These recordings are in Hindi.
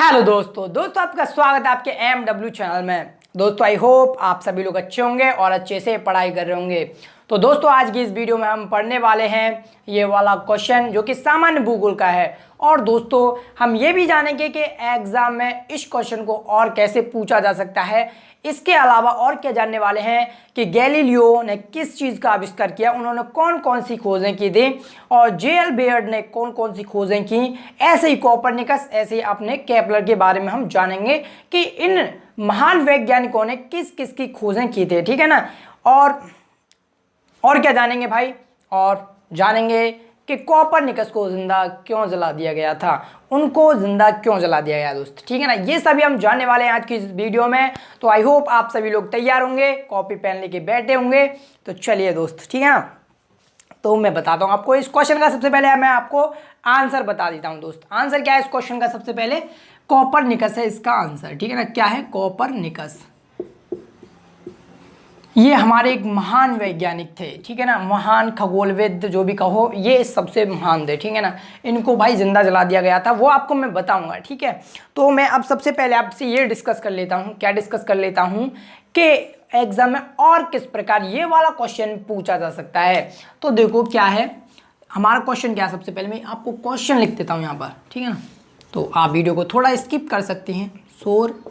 हेलो दोस्तों आपका स्वागत है आपके MW चैनल में। दोस्तों आई होप आप सभी लोग अच्छे होंगे और अच्छे से पढ़ाई कर रहे होंगे। तो दोस्तों आज की इस वीडियो में हम पढ़ने वाले हैं ये वाला क्वेश्चन जो कि सामान्य भूगोल का है। और दोस्तों हम ये भी जानेंगे कि एग्जाम में इस क्वेश्चन को और कैसे पूछा जा सकता है। इसके अलावा और क्या जानने वाले हैं कि गैलीलियो ने किस चीज़ का आविष्कार किया, उन्होंने कौन कौन सी खोजें की थी और J.L. बेयर्ड ने कौन कौन सी खोजें की। ऐसे ही कोपरनिकस, ऐसे ही अपने केपलर के बारे में हम जानेंगे कि इन महान वैज्ञानिकों ने किस किस की खोजें की थी, ठीक है ना। और क्या जानेंगे भाई, और जानेंगे कि कोपरनिकस को जिंदा क्यों जला दिया गया था, उनको जिंदा क्यों जला दिया गया दोस्त, ठीक है ना। ये सभी हम जानने वाले हैं आज की इस वीडियो में। तो आई होप आप सभी लोग तैयार होंगे, कॉपी पेन लेके बैठे होंगे। तो चलिए दोस्त, ठीक है ना। तो मैं बताता हूँ आपको इस क्वेश्चन का। सबसे पहले मैं आपको आंसर बता देता हूँ दोस्त। आंसर क्या है इस क्वेश्चन का? सबसे पहले कोपरनिकस है इसका आंसर, ठीक है ना। क्या है? कोपरनिकस। ये हमारे एक महान वैज्ञानिक थे, ठीक है ना, महान खगोलविद जो भी कहो, ये सबसे महान थे, ठीक है ना। इनको भाई जिंदा जला दिया गया था, वो आपको मैं बताऊंगा, ठीक है। तो मैं अब सबसे पहले आपसे ये डिस्कस कर लेता हूँ, क्या डिस्कस कर लेता हूँ कि एग्जाम में और किस प्रकार ये वाला क्वेश्चन पूछा जा सकता है। तो देखो क्या है हमारा क्वेश्चन, क्या है सबसे पहले मैं आपको क्वेश्चन लिख देता हूँ यहाँ पर, ठीक है ना। तो आप वीडियो को थोड़ा स्किप कर सकते हैं। सौर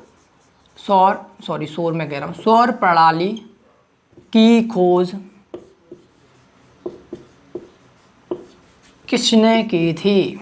मैं कह रहा हूँ, सौर प्रणाली की खोज किसने की थी?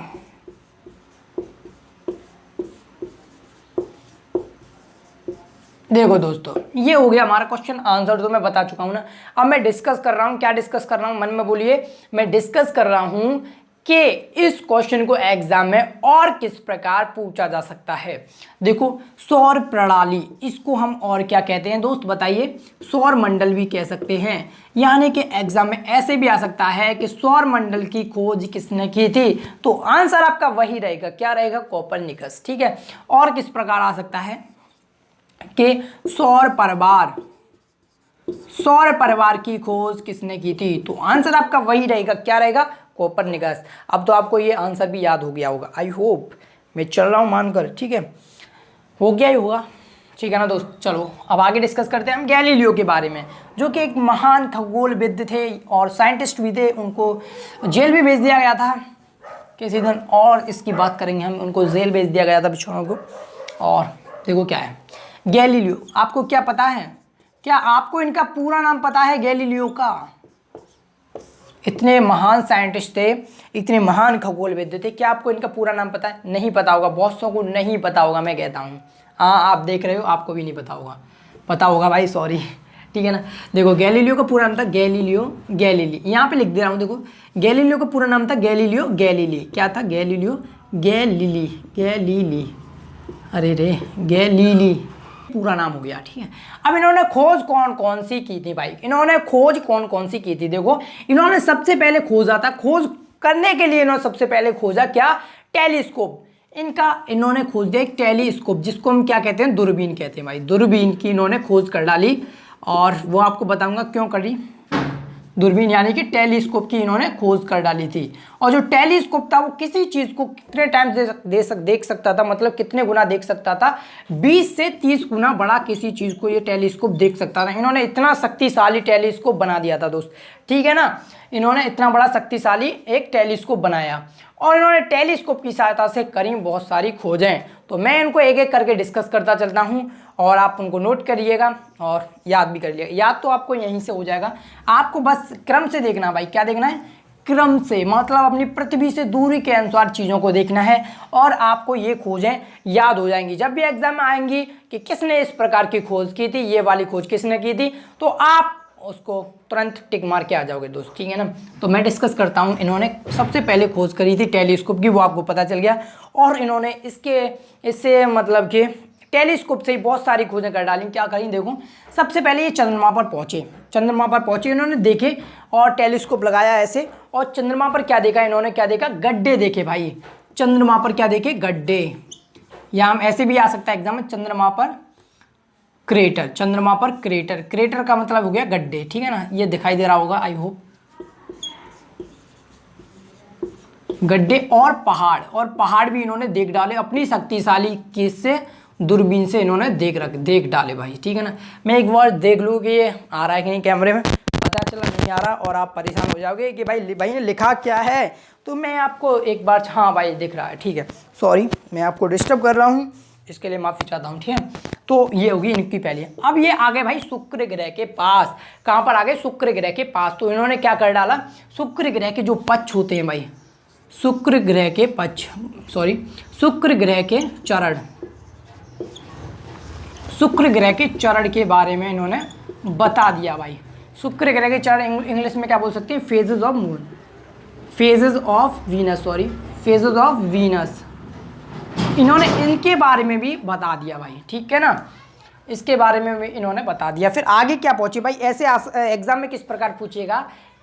देखो दोस्तों, ये हो गया हमारा क्वेश्चन आंसर, तो मैं बता चुका हूं ना। अब मैं डिस्कस कर रहा हूं, क्या डिस्कस कर रहा हूं मन में बोलिए। मैं डिस्कस कर रहा हूं कि इस क्वेश्चन को एग्जाम में और किस प्रकार पूछा जा सकता है। देखो सौर प्रणाली, इसको हम और क्या कहते हैं दोस्त बताइए? सौर मंडल भी कह सकते हैं। यानी कि एग्जाम में ऐसे भी आ सकता है कि सौर मंडल की खोज किसने की थी। तो आंसर आपका वही रहेगा, क्या रहेगा? कोपरनिकस, ठीक है। और किस प्रकार आ सकता है कि सौर परिवार की खोज किसने की थी। तो आंसर आपका वही रहेगा, क्या रहेगा? कोपरनिकस। अब तो आपको ये आंसर भी याद हो गया होगा, आई होप, मैं चल रहा हूं मानकर, ठीक है, हो गया ही होगा, ठीक है ना दोस्त। चलो अब आगे डिस्कस करते हैं हम गैलीलियो के बारे में, जो कि एक महान खगोलविद थे और साइंटिस्ट भी थे। उनको जेल भी भेज दिया गया था किसी दिन, और इसकी बात करेंगे हम। उनको जेल भेज दिया गया था बिछोड़ों को। और देखो क्या है गैलीलियो, आपको क्या पता है? क्या आपको इनका पूरा नाम पता है गैलीलियो का? इतने महान साइंटिस्ट थे, इतने महान खगोलविद थे, क्या आपको इनका पूरा नाम पता है? नहीं पता होगा, बहुत सौ को नहीं पता होगा, मैं कहता हूँ। हाँ आप देख रहे हो, आपको भी नहीं पता होगा। पता होगा भाई, सॉरी, ठीक है ना। देखो गैलीलियो का पूरा नाम था गैलीलियो गैलीली, यहाँ पे लिख दे रहा हूँ। देखो गैलीलियो का पूरा नाम था गैलीलियो गैलीली। क्या था? गैलीलियो गैलीली, अरे रे, गैलीली पूरा नाम हो गया, ठीक है। अब इन्होंने खोज कौन कौन सी की थी भाई? इन्होंने खोज कौन कौन सी की थी? देखो इन्होंने सबसे पहले खोजा था, खोज करने के लिए इन्होंने सबसे पहले खोजा क्या? टेलीस्कोप। इन्होंने खोज दिया एक टेलीस्कोप, जिसको हम क्या कहते हैं? दूरबीन कहते हैं भाई। दूरबीन की इन्होंने खोज कर डाली, और वो आपको बताऊंगा क्यों करी। दूरबीन यानी कि टेलीस्कोप की इन्होंने खोज कर डाली थी। और जो टेलीस्कोप था वो किसी चीज़ को कितने टाइम देख सकता था, मतलब कितने गुना देख सकता था? 20 से 30 गुना बड़ा किसी चीज़ को ये टेलीस्कोप देख सकता था। इन्होंने इतना शक्तिशाली टेलीस्कोप बना दिया था दोस्त, ठीक है ना। इन्होंने इतना बड़ा शक्तिशाली एक टेलीस्कोप बनाया, और इन्होंने टेलीस्कोप की सहायता से करी बहुत सारी खोजें। तो मैं इनको एक एक करके डिस्कस करता चलता हूँ, और आप उनको नोट करिएगा और याद भी करिएगा। याद तो आपको यहीं से हो जाएगा, आपको बस क्रम से देखना भाई। क्या देखना है? क्रम से, मतलब अपनी पृथ्वी से दूरी के अनुसार चीज़ों को देखना है, और आपको ये खोजें याद हो जाएंगी। जब भी एग्जाम में आएंगी कि किसने इस प्रकार की खोज की थी, ये वाली खोज किसने की थी, तो आप उसको तुरंत टिक मार के आ जाओगे दोस्त, ठीक है ना। तो मैं डिस्कस करता हूँ। इन्होंने सबसे पहले खोज करी थी टेलीस्कोप की, वो आपको पता चल गया। और इन्होंने इससे मतलब कि टेलीस्कोप से ही बहुत सारी खोजें कर डाली। क्या करी? देखो सबसे पहले ये चंद्रमा पर पहुंचे इन्होंने देखे, और टेलीस्कोप लगाया ऐसे, और चंद्रमा पर क्या देखा इन्होंने? क्या देखा? गड्ढे देखे भाई। चंद्रमा पर क्या देखे? गड्ढे। या हम ऐसे भी आ सकता है एग्जाम में, चंद्रमा पर क्रेटर का मतलब हो गया गड्ढे, ठीक है ना। ये दिखाई दे रहा होगा आई होप। गड्ढे और पहाड़ भी इन्होंने देख डाले अपनी शक्तिशाली किससे, दूरबीन से इन्होंने देख डाले भाई, ठीक है ना। मैं एक बार देख लूँ कि ये आ रहा है कि नहीं कैमरे में, पता चला नहीं आ रहा और आप परेशान हो जाओगे कि भाई ने लिखा क्या है, तो मैं आपको एक बार, हाँ भाई दिख रहा है, ठीक है, सॉरी मैं आपको डिस्टर्ब कर रहा हूँ, इसके लिए माफ़ी चाहता हूँ, ठीक है। तो ये होगी इनकी पहली। अब ये आ गए भाई शुक्र ग्रह के पास, कहाँ पर आ गए, शुक्र ग्रह के पास। तो इन्होंने क्या कर डाला, शुक्र ग्रह के जो पक्ष होते हैं भाई, शुक्र ग्रह के पक्ष, शुक्र ग्रह के चरण, शुक्र ग्रह के चरण के बारे में इन्होंने बता दिया भाई। शुक्र ग्रह के चरण इंग्लिश में क्या बोल सकते हैं, phases of moon, phases of Venus, phases of Venus, इन्होंने इनके बारे में भी बता दिया भाई, ठीक है ना, इसके बारे में भी इन्होंने बता दिया। फिर आगे क्या पूछे भाई, ऐसे एग्जाम में किस प्रकार पूछेगा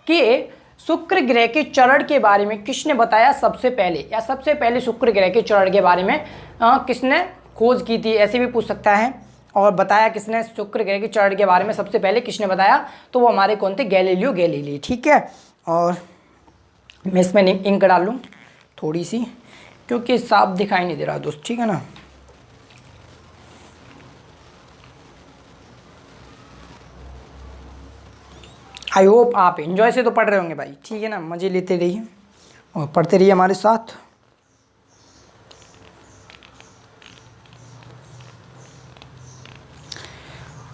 कि शुक्र ग्रह के चरण के बारे में किसने बताया सबसे पहले, या सबसे पहले शुक्र ग्रह के चरण के बारे में किसने खोज की थी, ऐसे भी पूछ सकता है। और बताया किसने, शुक्र ग्रह के चरण के बारे में सबसे पहले किसने बताया, तो वो हमारे कौन थे, गैलीलियो गैलीली, ठीक है। और मैं इसमें इंक डाल लूँ थोड़ी सी, क्योंकि साफ दिखाई नहीं दे रहा दोस्त, ठीक है ना। आई होप आप एंजॉय से तो पढ़ रहे होंगे भाई, ठीक है ना, मज़े लेते रहिए और पढ़ते रहिए हमारे साथ।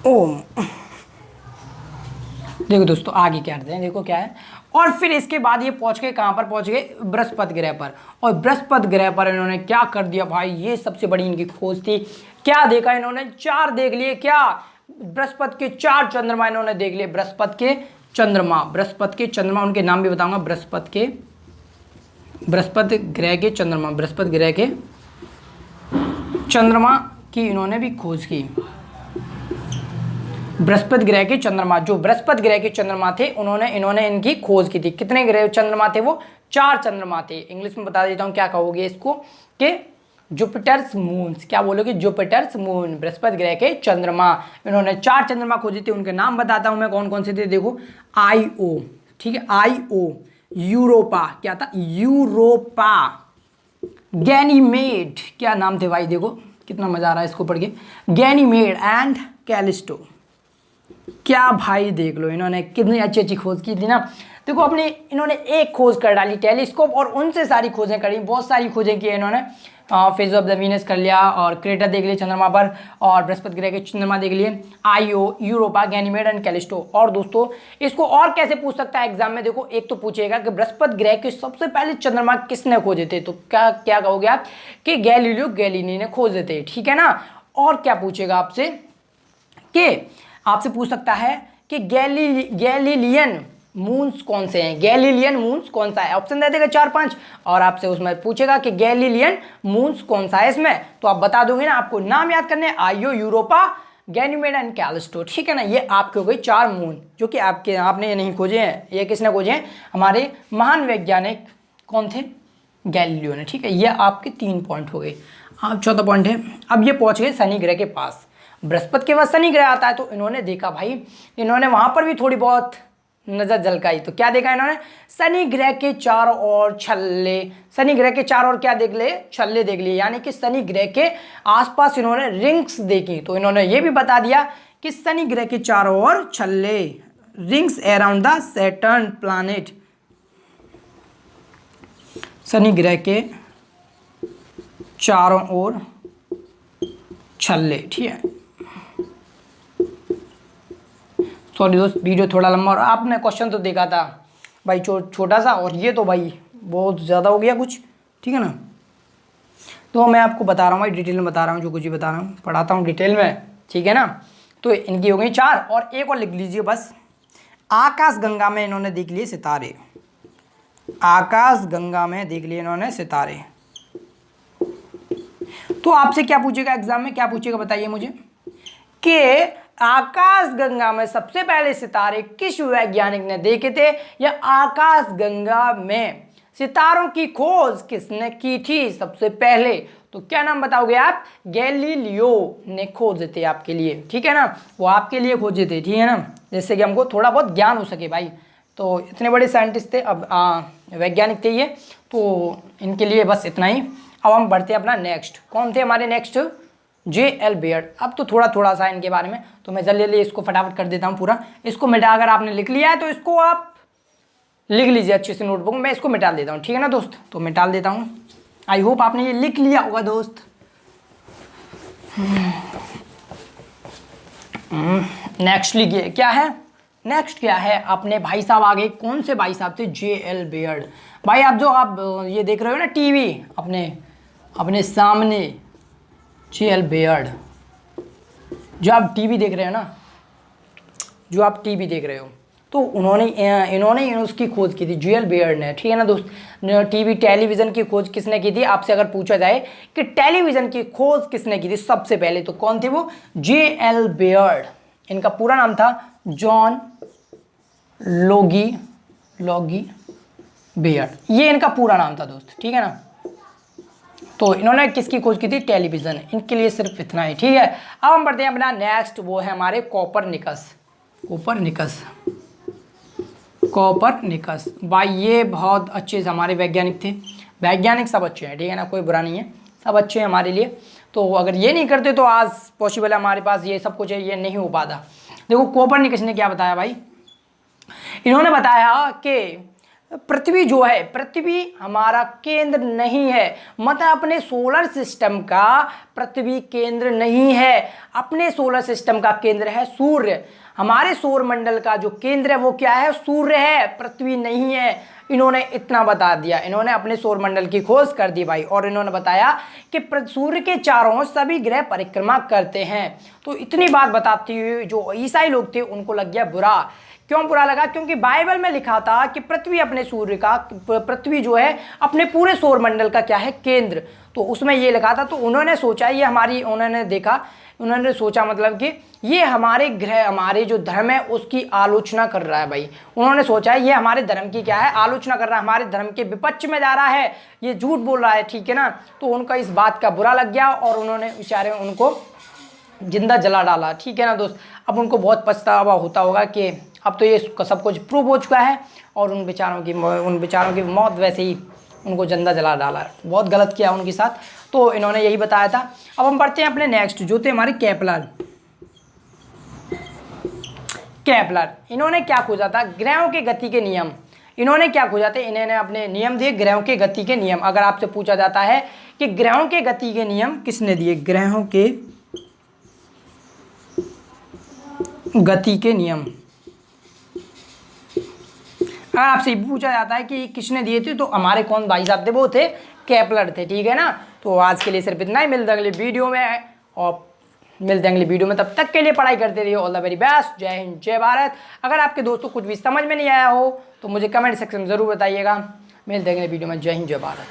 ओम, देखो दोस्तों आगे क्या करते हैं, देखो क्या है। और फिर इसके बाद ये पहुंच गए कहाँ पर, पहुंच गए बृहस्पति ग्रह पर। और बृहस्पति ग्रह पर इन्होंने क्या कर दिया भाई, ये सबसे बड़ी इनकी खोज थी। क्या देखा इन्होंने, 4 देख लिए, क्या बृहस्पति के 4 चंद्रमा इन्होंने देख लिए, बृहस्पति के चंद्रमा, उनके नाम भी बताऊंगा, बृहस्पति ग्रह के चंद्रमा, बृहस्पति ग्रह के चंद्रमा की इन्होंने भी खोज की। बृहस्पति ग्रह के चंद्रमा, जो बृहस्पति ग्रह के चंद्रमा थे इन्होंने इनकी खोज की थी। कितने ग्रह चंद्रमा थे, वो 4 चंद्रमा थे। इंग्लिश में बता देता हूँ क्या कहोगे इसको, कि जुपिटर्स मून्स, क्या बोलोगे, जुपिटर्स मून, बृहस्पति ग्रह के चंद्रमा। इन्होंने 4 चंद्रमा खोजे थे, उनके नाम बताता हूँ मैं कौन कौन से थे। देखो आईओ, ठीक है, आईओ, यूरोपा, क्या था, यूरोपा, गैनीमेड, क्या नाम थे भाई, देखो कितना मजा आ रहा है इसको पढ़ के, गैनीमेड एंड कैलिस्टो। क्या भाई देख लो, इन्होंने कितनी अच्छी अच्छी खोज की थी ना। देखो अपनी इन्होंने एक खोज कर डाली टेलीस्कोप, और उनसे सारी खोजें करी, बहुत सारी खोजें की इन्होंने। फेज ऑफ द वीनस कर लिया, और क्रेटर देख लिए चंद्रमा पर, और बृहस्पति ग्रह के चंद्रमा देख लिए, IO, Europa, Ganymede and Callisto. और दोस्तों इसको और कैसे पूछ सकता है एग्जाम में, देखो एक तो पूछेगा कि बृहस्पति ग्रह के सबसे पहले चंद्रमा किसने खोजे थे, तो क्या क्या कहोगे आप कि गैलीलियो गैलीली ने खोजे थे, ठीक है ना। और क्या पूछेगा आपसे, कि आपसे पूछ सकता है कि गैलीलियन मून्स कौन से हैं, गैलीलियन मून्स कौन सा है, ऑप्शन दे देगा 4-5, और आपसे उसमें पूछेगा कि गैलीलियन मून्स कौन सा है इसमें, तो आप बता दोगे ना। आपको नाम याद करने, IO, Europa, Ganymede and Callisto, ठीक है ना। ये आपके हो गई 4 मून, जो कि आपने ये नहीं खोजे हैं, ये किसने खोजे हैं, हमारे महान वैज्ञानिक कौन थे, गैलीलियो ने, ठीक है। ये आपके 3 पॉइंट हो गए। अब चौथा पॉइंट है, अब ये पहुंच गए शनि ग्रह के पास। बृहस्पति के बाद शनि ग्रह आता है, तो इन्होंने देखा भाई, इन्होंने वहां पर भी थोड़ी बहुत नजर झलकाई। तो क्या देखा इन्होंने, शनि ग्रह के चारों ओर छल्ले, शनि ग्रह के चारों ओर क्या देख ले, छल्ले देख लिए, यानी कि शनि ग्रह के आसपास इन्होंने रिंग्स देखी। तो इन्होंने ये भी बता दिया कि शनि ग्रह के चारों ओर छल्ले, rings around the Saturn planet, Shani ग्रह के चारों ओर छल्ले, ठीक है। सॉरी दोस्त, वीडियो थोड़ा लंबा, और आपने क्वेश्चन तो देखा था भाई छोटा सा, और ये तो भाई बहुत ज़्यादा हो गया कुछ, ठीक है ना। तो मैं आपको बता रहा हूँ भाई, डिटेल में बता रहा हूँ, जो कुछ भी बता रहा हूँ पढ़ाता हूँ डिटेल में, ठीक है ना। तो इनकी हो गई 4, और एक और लिख लीजिए बस, आकाश गंगा में इन्होंने देख लिए सितारे, आकाश गंगा में देख लिए इन्होंने सितारे। तो आपसे क्या पूछेगा एग्जाम में, क्या पूछेगा बताइए मुझे, कि आकाश गंगा में सबसे पहले सितारे किस वैज्ञानिक ने देखे थे, या आकाश गंगा में सितारों की खोज किसने की थी सबसे पहले। तो क्या नाम बताओगे आप, गैलीलियो ने खोजे थे आपके लिए, ठीक है ना, वो आपके लिए खोजे थे, ठीक है ना, जिससे कि हमको थोड़ा बहुत ज्ञान हो सके भाई। तो इतने बड़े साइंटिस्ट थे, अब वैज्ञानिक थे ये, तो इनके लिए बस इतना ही। अब हम बढ़ते हैं अपना नेक्स्ट। कौन थे हमारे नेक्स्ट? J.L. बेयर्ड। अब तो थोड़ा थोड़ा सा इनके बारे में, तो मैं जल्दी जल्दी इसको फटाफट कर देता हूँ पूरा। इसको मिटा, अगर आपने लिख लिया है तो इसको आप लिख लीजिए अच्छे से नोटबुक में। मैं इसको मिटा देता हूँ, ठीक है ना दोस्त? तो मिटा देता हूँ। आई होप आपने ये लिख लिया होगा दोस्त। नेक्स्ट लिखिए क्या है, नेक्स्ट क्या है अपने भाई साहब आगे। कौन से भाई साहब थे? J.L. बेयर्ड। भाई आप जो आप ये देख रहे हो ना टीवी अपने अपने सामने, J.L. बेयर्ड, जो आप टीवी देख रहे हो ना, जो आप टीवी देख रहे हो, तो इन्होंने उसकी खोज की थी, J.L. बेयर्ड ने, ठीक है ना दोस्त? टीवी टेलीविज़न की खोज किसने की थी? आपसे अगर पूछा जाए कि टेलीविज़न की खोज किसने की थी सबसे पहले, तो कौन थे वो? J.L. बेयर्ड। इनका पूरा नाम था जॉन लॉगी बेयर्ड, ये इनका पूरा नाम था दोस्त, ठीक है ना? तो इन्होंने किसकी खोज की थी? टेलीविज़न। इनके लिए सिर्फ इतना ही, ठीक है। अब हम बढ़ते हैं अपना नेक्स्ट, वो है हमारे कोपरनिकस। भाई ये बहुत अच्छे से हमारे वैज्ञानिक थे। वैज्ञानिक सब अच्छे हैं, ठीक है ना? कोई बुरा नहीं है, सब अच्छे हैं हमारे लिए। तो अगर ये नहीं करते तो आज पॉसिबल है हमारे पास ये सब कुछ है, ये नहीं हो पाता। देखो कोपरनिकस ने क्या बताया भाई, इन्होंने बताया कि पृथ्वी जो है, पृथ्वी हमारा केंद्र नहीं है, मतलब अपने सोलर सिस्टम का पृथ्वी केंद्र नहीं है। अपने सोलर सिस्टम का केंद्र है सूर्य। हमारे सौर मंडल का जो केंद्र है वो क्या है? सूर्य है, पृथ्वी नहीं है। इन्होंने इतना बता दिया, इन्होंने अपने सौर मंडल की खोज कर दी भाई। और इन्होंने बताया कि सूर्य के चारों ओर सभी ग्रह परिक्रमा करते हैं। तो इतनी बात बताते हुए जो ईसाई लोग थे उनको लग गया बुरा। क्यों बुरा लगा? क्योंकि बाइबल में लिखा था कि पृथ्वी अपने सूर्य का, पृथ्वी जो है अपने पूरे सौर मंडल का क्या है? केंद्र। तो उसमें ये लिखा था, तो उन्होंने सोचा ये हमारी, उन्होंने देखा, उन्होंने सोचा मतलब कि ये हमारे ग्रह, हमारे जो धर्म है उसकी आलोचना कर रहा है भाई। उन्होंने सोचा ये हमारे धर्म की क्या है? आलोचना कर रहा है, हमारे धर्म के विपक्ष में जा रहा है, ये झूठ बोल रहा है, ठीक है ना? तो उनका इस बात का बुरा लग गया और उन्होंने बेचारे उनको जिंदा जला डाला, ठीक है ना दोस्त? अब उनको बहुत पछतावा होता होगा कि अब तो ये सब कुछ प्रूव हो चुका है और उन बेचारों की मौत वैसे ही उनको जिंदा जला डाला है। बहुत गलत किया उनके साथ, तो इन्होंने यही बताया था। अब हम पढ़ते हैं अपने नेक्स्ट, जो थे हमारे केपलर। इन्होंने क्या खोजा था? ग्रहों के गति के नियम। इन्होंने क्या खोजा था? इन्होंने अपने नियम दिए, ग्रहों के गति के नियम। अगर आपसे पूछा जाता है कि ग्रहों के गति के नियम किसने दिए? ग्रहों के गति के नियम अगर आपसे पूछा जाता है कि किसने दिए थे, तो हमारे कौन भाई साहब थे? वो थे केपलर थे, ठीक है ना? तो आज के लिए सिर्फ इतना ही, मिलते हैं अगले वीडियो में, और मिलते हैं अगले वीडियो में। तब तक के लिए पढ़ाई करते रहिए। All the very best. जय हिंद, जय भारत। अगर आपके दोस्तों कुछ भी समझ में नहीं आया हो तो मुझे कमेंट सेक्शन में ज़रूर बताइएगा। मिलते हैं अगले वीडियो में। जय हिंद, जय भारत।